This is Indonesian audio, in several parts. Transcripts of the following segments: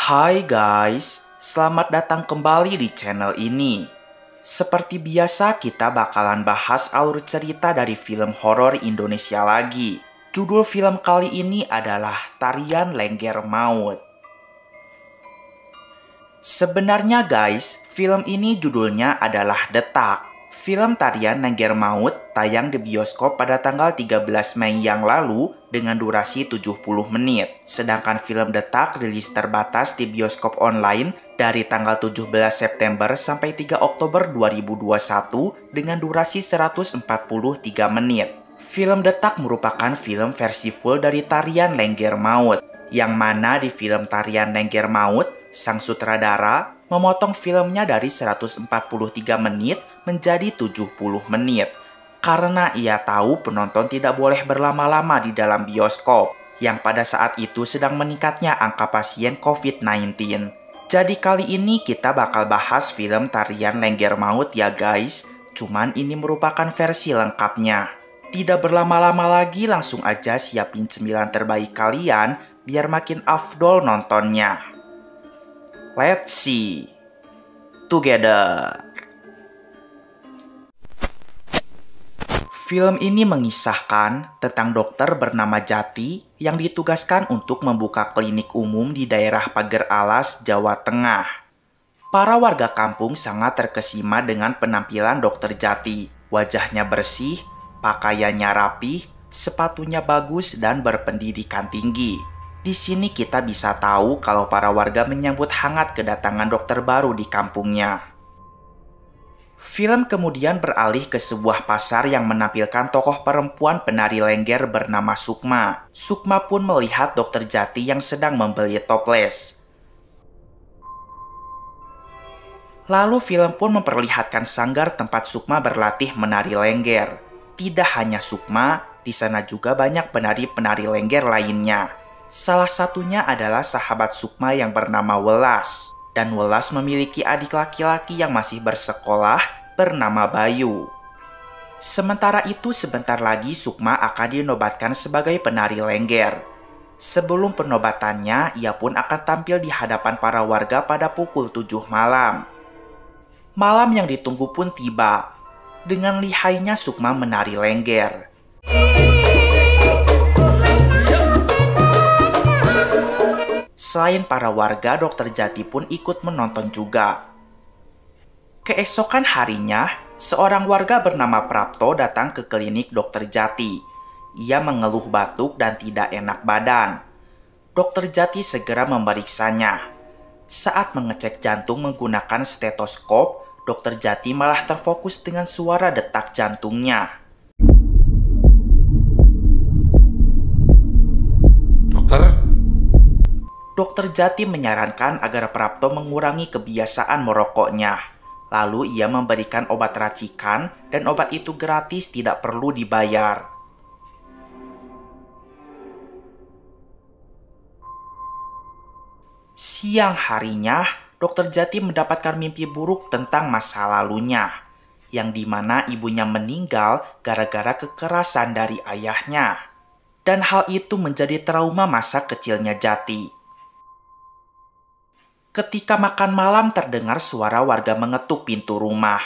Hai guys, selamat datang kembali di channel ini. Seperti biasa kita bakalan bahas alur cerita dari film horor Indonesia lagi. Judul film kali ini adalah Tarian Lengger Maut. Sebenarnya guys, film ini judulnya adalah Detak. Film Tarian Lengger Maut tayang di bioskop pada tanggal 13 Mei yang lalu dengan durasi 70 menit. Sedangkan film Detak rilis terbatas di bioskop online dari tanggal 17 September sampai 3 Oktober 2021 dengan durasi 143 menit. Film Detak merupakan film versi full dari Tarian Lengger Maut, yang mana di film Tarian Lengger Maut, sang sutradara memotong filmnya dari 143 menit menjadi 70 menit. Karena ia tahu penonton tidak boleh berlama-lama di dalam bioskop, yang pada saat itu sedang meningkatnya angka pasien COVID-19. Jadi kali ini kita bakal bahas film Tarian Lengger Maut ya guys, cuman ini merupakan versi lengkapnya. Tidak berlama-lama lagi, langsung aja siapin cemilan terbaik kalian biar makin afdol nontonnya. Let's see together. Film ini mengisahkan tentang dokter bernama Jati yang ditugaskan untuk membuka klinik umum di daerah Pager Alas, Jawa Tengah. Para warga kampung sangat terkesima dengan penampilan dokter Jati. Wajahnya bersih, pakaiannya rapih, sepatunya bagus dan berpendidikan tinggi. Di sini kita bisa tahu kalau para warga menyambut hangat kedatangan dokter baru di kampungnya. Film kemudian beralih ke sebuah pasar yang menampilkan tokoh perempuan penari lengger bernama Sukma. Sukma pun melihat dokter Jati yang sedang membeli toples. Lalu film pun memperlihatkan sanggar tempat Sukma berlatih menari lengger. Tidak hanya Sukma, di sana juga banyak penari-penari lengger lainnya. Salah satunya adalah sahabat Sukma yang bernama Welas. Dan Welas memiliki adik laki-laki yang masih bersekolah bernama Bayu. Sementara itu sebentar lagi Sukma akan dinobatkan sebagai penari lengger. Sebelum penobatannya, ia pun akan tampil di hadapan para warga pada pukul 7 malam. Malam yang ditunggu pun tiba. Dengan lihainya Sukma menari lengger. Selain para warga, dokter Jati pun ikut menonton juga. Keesokan harinya, seorang warga bernama Prapto datang ke klinik dokter Jati. Ia mengeluh batuk dan tidak enak badan. Dokter Jati segera memeriksanya. Saat mengecek jantung menggunakan stetoskop, dokter Jati malah terfokus dengan suara detak jantungnya. Dokter Jati menyarankan agar Prapto mengurangi kebiasaan merokoknya. Lalu ia memberikan obat racikan dan obat itu gratis, tidak perlu dibayar. Siang harinya, dokter Jati mendapatkan mimpi buruk tentang masa lalunya, yang dimana ibunya meninggal gara-gara kekerasan dari ayahnya. Dan hal itu menjadi trauma masa kecilnya Jati. Ketika makan malam terdengar suara warga mengetuk pintu rumah.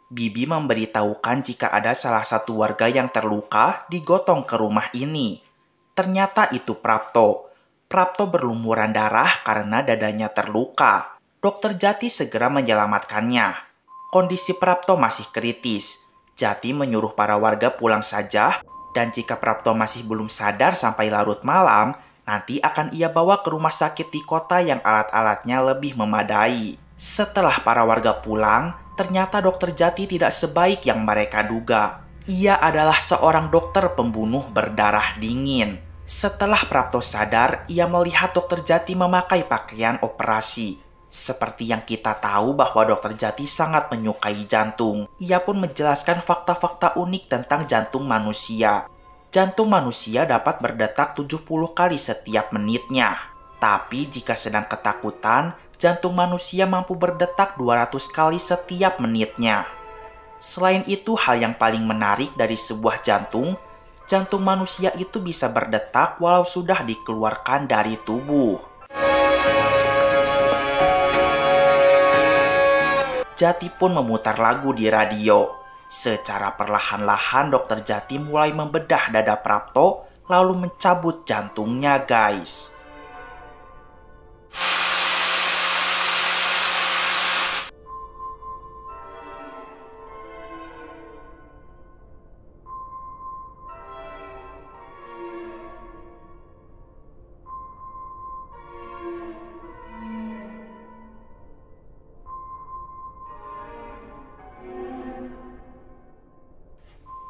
Bibi memberitahukan jika ada salah satu warga yang terluka digotong ke rumah ini. Ternyata itu Prapto. Prapto berlumuran darah karena dadanya terluka. Dokter Jati segera menyelamatkannya. Kondisi Prapto masih kritis. Jati menyuruh para warga pulang saja, dan jika Prapto masih belum sadar sampai larut malam, nanti akan ia bawa ke rumah sakit di kota yang alat-alatnya lebih memadai. Setelah para warga pulang, ternyata dokter Jati tidak sebaik yang mereka duga. Ia adalah seorang dokter pembunuh berdarah dingin. Setelah Prapto sadar, ia melihat dokter Jati memakai pakaian operasi. Seperti yang kita tahu bahwa dokter Jati sangat menyukai jantung. Ia pun menjelaskan fakta-fakta unik tentang jantung manusia. Jantung manusia dapat berdetak 70 kali setiap menitnya. Tapi jika sedang ketakutan, jantung manusia mampu berdetak 200 kali setiap menitnya. Selain itu, hal yang paling menarik dari sebuah jantung manusia itu bisa berdetak walau sudah dikeluarkan dari tubuh. Jati pun memutar lagu di radio. Secara perlahan-lahan dokter Jati mulai membedah dada Prapto lalu mencabut jantungnya, guys.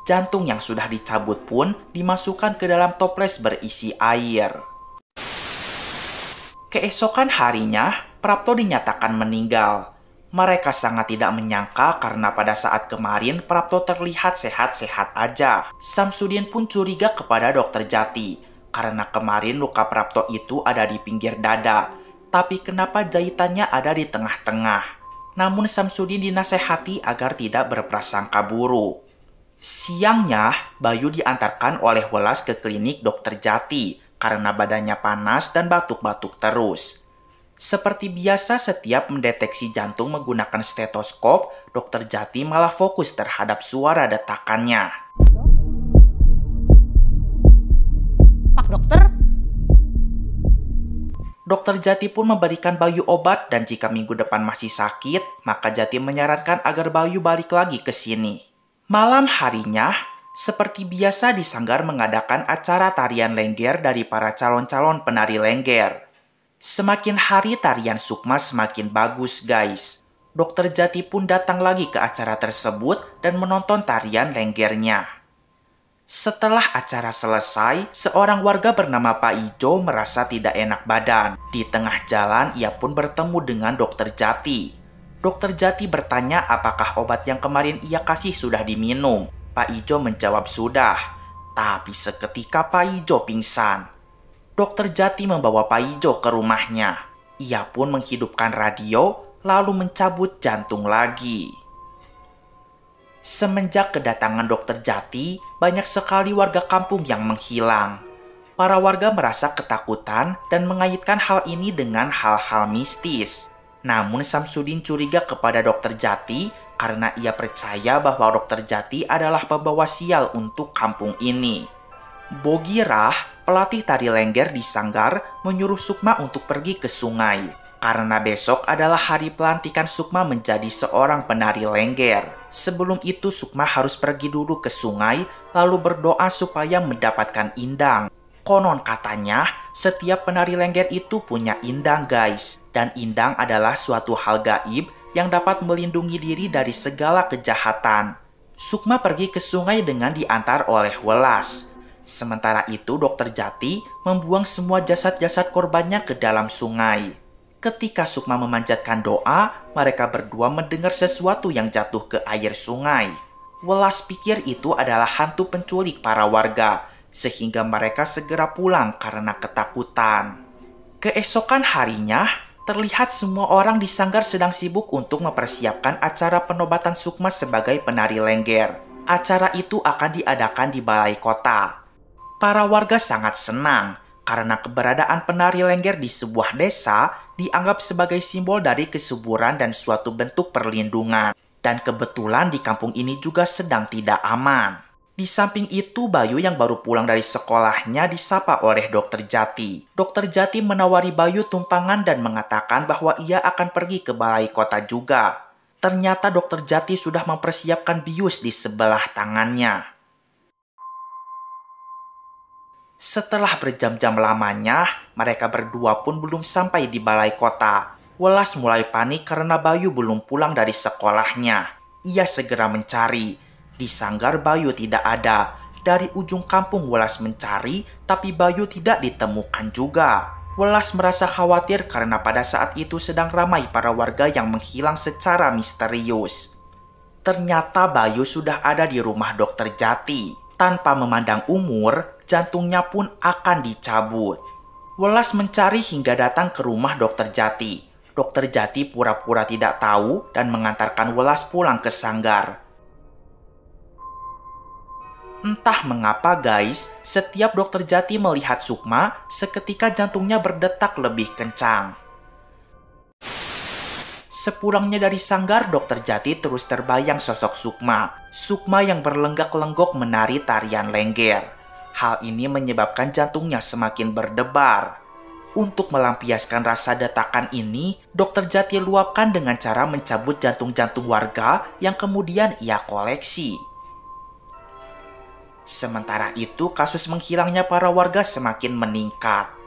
Jantung yang sudah dicabut pun dimasukkan ke dalam toples berisi air. Keesokan harinya, Prapto dinyatakan meninggal. Mereka sangat tidak menyangka karena pada saat kemarin Prapto terlihat sehat-sehat aja. Samsudin pun curiga kepada dokter Jati, karena kemarin luka Prapto itu ada di pinggir dada, tapi kenapa jahitannya ada di tengah-tengah. Namun Samsudin dinasehati agar tidak berprasangka buruk. Siangnya, Bayu diantarkan oleh Welas ke klinik dokter Jati karena badannya panas dan batuk-batuk terus. Seperti biasa setiap mendeteksi jantung menggunakan stetoskop, dokter Jati malah fokus terhadap suara detakannya. Pak dokter? Dokter Jati pun memberikan Bayu obat dan jika minggu depan masih sakit, maka Jati menyarankan agar Bayu balik lagi ke sini. Malam harinya, seperti biasa di Sanggar mengadakan acara tarian lengger dari para calon-calon penari lengger. Semakin hari tarian Sukma semakin bagus, guys. Dokter Jati pun datang lagi ke acara tersebut dan menonton tarian lenggernya. Setelah acara selesai, seorang warga bernama Pak Ijo merasa tidak enak badan. Di tengah jalan, ia pun bertemu dengan dokter Jati. Dokter Jati bertanya apakah obat yang kemarin ia kasih sudah diminum. Pak Ijo menjawab sudah. Tapi seketika Pak Ijo pingsan. Dokter Jati membawa Pak Ijo ke rumahnya. Ia pun menghidupkan radio lalu mencabut jantung lagi. Semenjak kedatangan dokter Jati, banyak sekali warga kampung yang menghilang. Para warga merasa ketakutan dan mengaitkan hal ini dengan hal-hal mistis. Namun Samsudin curiga kepada dokter Jati karena ia percaya bahwa dokter Jati adalah pembawa sial untuk kampung ini. Bogirah, pelatih tari lengger di Sanggar, menyuruh Sukma untuk pergi ke sungai. Karena besok adalah hari pelantikan Sukma menjadi seorang penari lengger. Sebelum itu Sukma harus pergi dulu ke sungai lalu berdoa supaya mendapatkan indang. Konon katanya, setiap penari lengger itu punya indang, guys. Dan indang adalah suatu hal gaib yang dapat melindungi diri dari segala kejahatan. Sukma pergi ke sungai dengan diantar oleh Welas. Sementara itu, dokter Jati membuang semua jasad-jasad korbannya ke dalam sungai. Ketika Sukma memanjatkan doa, mereka berdua mendengar sesuatu yang jatuh ke air sungai. Welas pikir itu adalah hantu penculik para warga, sehingga mereka segera pulang karena ketakutan. Keesokan harinya, terlihat semua orang di Sanggar sedang sibuk untuk mempersiapkan acara penobatan Sukma sebagai penari lengger. Acara itu akan diadakan di balai kota. Para warga sangat senang karena keberadaan penari lengger di sebuah desa dianggap sebagai simbol dari kesuburan dan suatu bentuk perlindungan. Dan kebetulan di kampung ini juga sedang tidak aman. Di samping itu, Bayu yang baru pulang dari sekolahnya disapa oleh dokter Jati. Dokter Jati menawari Bayu tumpangan dan mengatakan bahwa ia akan pergi ke balai kota juga. Ternyata dokter Jati sudah mempersiapkan bius di sebelah tangannya. Setelah berjam-jam lamanya, mereka berdua pun belum sampai di balai kota. Welas mulai panik karena Bayu belum pulang dari sekolahnya. Ia segera mencari. Di Sanggar Bayu tidak ada. Dari ujung kampung Welas mencari, tapi Bayu tidak ditemukan juga. Welas merasa khawatir karena pada saat itu sedang ramai para warga yang menghilang secara misterius. Ternyata Bayu sudah ada di rumah dokter Jati. Tanpa memandang umur, jantungnya pun akan dicabut. Welas mencari hingga datang ke rumah dokter Jati. Dokter Jati pura-pura tidak tahu dan mengantarkan Welas pulang ke Sanggar. Entah mengapa guys, setiap dokter Jati melihat Sukma, seketika jantungnya berdetak lebih kencang. Sepulangnya dari sanggar, Dokter Jati terus terbayang sosok Sukma. Sukma yang berlenggak-lenggok menari tarian lengger. Hal ini menyebabkan jantungnya semakin berdebar. Untuk melampiaskan rasa detakan ini, Dokter Jati luapkan dengan cara mencabut jantung-jantung warga yang kemudian ia koleksi. Sementara itu, kasus menghilangnya para warga semakin meningkat.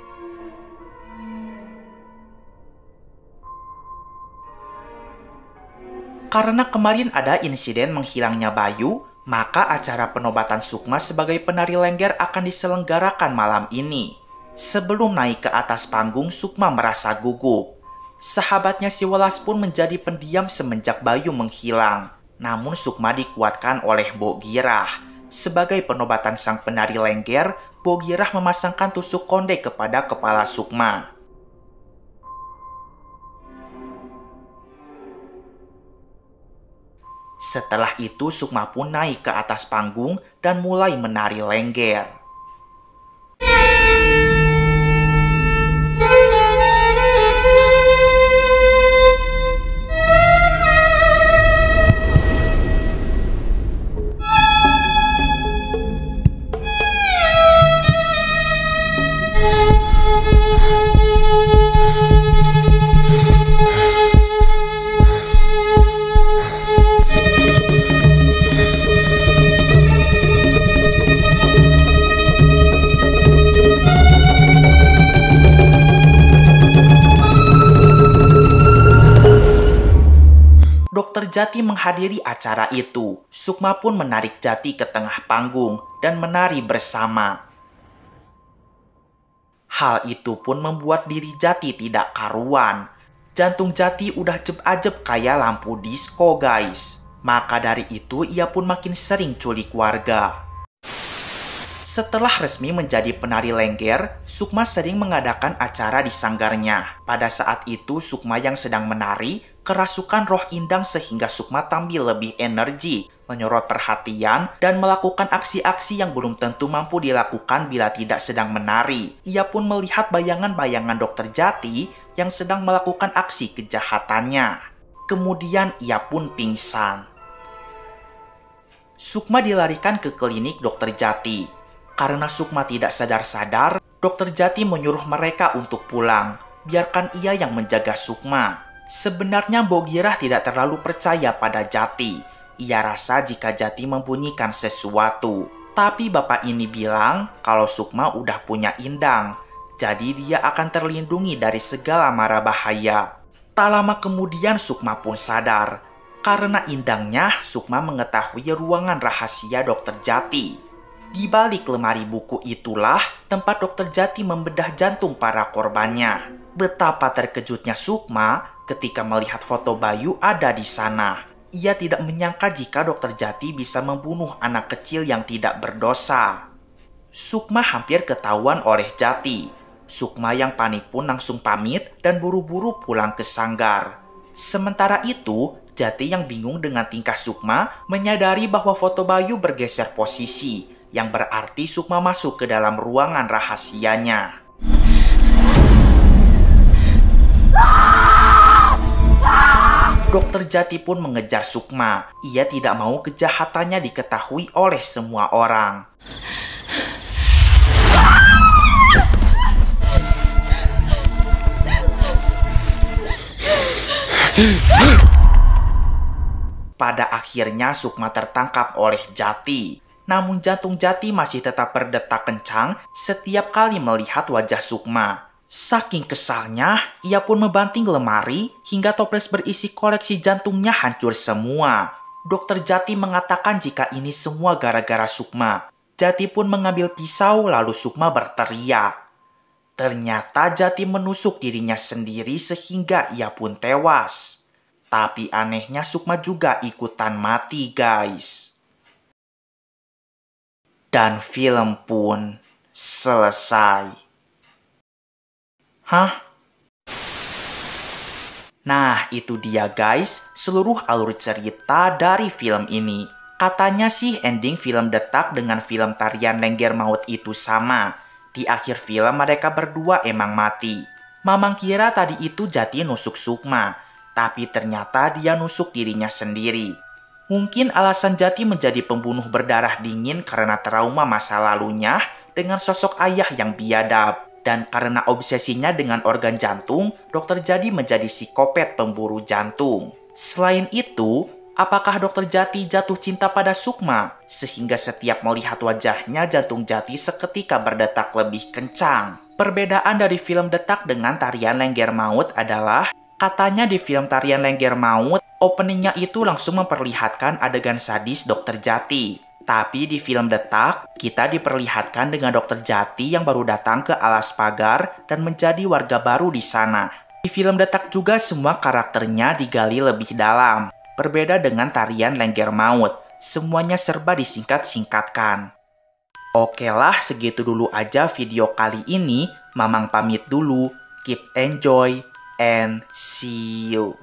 Karena kemarin ada insiden menghilangnya Bayu, maka acara penobatan Sukma sebagai penari lengger akan diselenggarakan malam ini. Sebelum naik ke atas panggung, Sukma merasa gugup. Sahabatnya si Welas pun menjadi pendiam semenjak Bayu menghilang. Namun Sukma dikuatkan oleh Mbok Girah. Sebagai penobatan sang penari lengger, Mbok Girah memasangkan tusuk konde kepada kepala Sukma. Setelah itu Sukma pun naik ke atas panggung dan mulai menari lengger. Dokter Jati menghadiri acara itu. Sukma pun menarik Jati ke tengah panggung dan menari bersama. Hal itu pun membuat diri Jati tidak karuan. Jantung Jati udah jeb-ajeb kayak lampu disco, guys. Maka dari itu ia pun makin sering culik warga. Setelah resmi menjadi penari lengger, Sukma sering mengadakan acara di sanggarnya. Pada saat itu Sukma yang sedang menari kerasukan roh indang sehingga Sukma tampil lebih energi, menyorot perhatian, dan melakukan aksi-aksi yang belum tentu mampu dilakukan bila tidak sedang menari. Ia pun melihat bayangan-bayangan Dokter Jati yang sedang melakukan aksi kejahatannya. Kemudian ia pun pingsan. Sukma dilarikan ke klinik Dokter Jati. Karena Sukma tidak sadar-sadar, Dokter Jati menyuruh mereka untuk pulang. Biarkan ia yang menjaga Sukma. Sebenarnya Mbok Girah tidak terlalu percaya pada Jati. Ia rasa jika Jati membunyikan sesuatu. Tapi bapak ini bilang kalau Sukma udah punya indang. Jadi dia akan terlindungi dari segala mara bahaya. Tak lama kemudian Sukma pun sadar. Karena indangnya, Sukma mengetahui ruangan rahasia Dokter Jati. Di balik lemari buku itulah tempat Dokter Jati membedah jantung para korbannya. Betapa terkejutnya Sukma ketika melihat foto Bayu ada di sana. Ia tidak menyangka jika Dokter Jati bisa membunuh anak kecil yang tidak berdosa. Sukma hampir ketahuan oleh Jati. Sukma yang panik pun langsung pamit dan buru-buru pulang ke sanggar. Sementara itu, Jati yang bingung dengan tingkah Sukma menyadari bahwa foto Bayu bergeser posisi, yang berarti Sukma masuk ke dalam ruangan rahasianya. Dokter Jati pun mengejar Sukma. Ia tidak mau kejahatannya diketahui oleh semua orang. Pada akhirnya Sukma tertangkap oleh Jati. Namun jantung Jati masih tetap berdetak kencang setiap kali melihat wajah Sukma. Saking kesalnya, ia pun membanting lemari hingga toples berisi koleksi jantungnya hancur semua. Dokter Jati mengatakan jika ini semua gara-gara Sukma. Jati pun mengambil pisau lalu Sukma berteriak. Ternyata Jati menusuk dirinya sendiri sehingga ia pun tewas. Tapi anehnya Sukma juga ikutan mati, guys. Dan film pun selesai. Hah? Nah, itu dia guys, seluruh alur cerita dari film ini. Katanya sih ending film Detak dengan film tarian Lengger Maut itu sama. Di akhir film mereka berdua emang mati. Mamang kira tadi itu Jati nusuk Sukma. tapi ternyata dia nusuk dirinya sendiri. Mungkin alasan Jati menjadi pembunuh berdarah dingin karena trauma masa lalunya dengan sosok ayah yang biadab. Dan karena obsesinya dengan organ jantung, Dr. Jadi menjadi psikopat pemburu jantung. Selain itu, apakah Dr. Jati jatuh cinta pada Sukma? Sehingga setiap melihat wajahnya jantung Jati seketika berdetak lebih kencang. Perbedaan dari film Detak dengan Tarian Lengger Maut adalah, katanya di film Tarian Lengger Maut, openingnya itu langsung memperlihatkan adegan sadis Dr. Jati. Tapi di film Detak, kita diperlihatkan dengan Dr. Jati yang baru datang ke Alas Pagar dan menjadi warga baru di sana. Di film Detak juga semua karakternya digali lebih dalam. Berbeda dengan Tarian Lengger Maut, semuanya serba disingkat-singkatkan. Oke lah, segitu dulu aja video kali ini. Mamang pamit dulu. Keep enjoy and see you.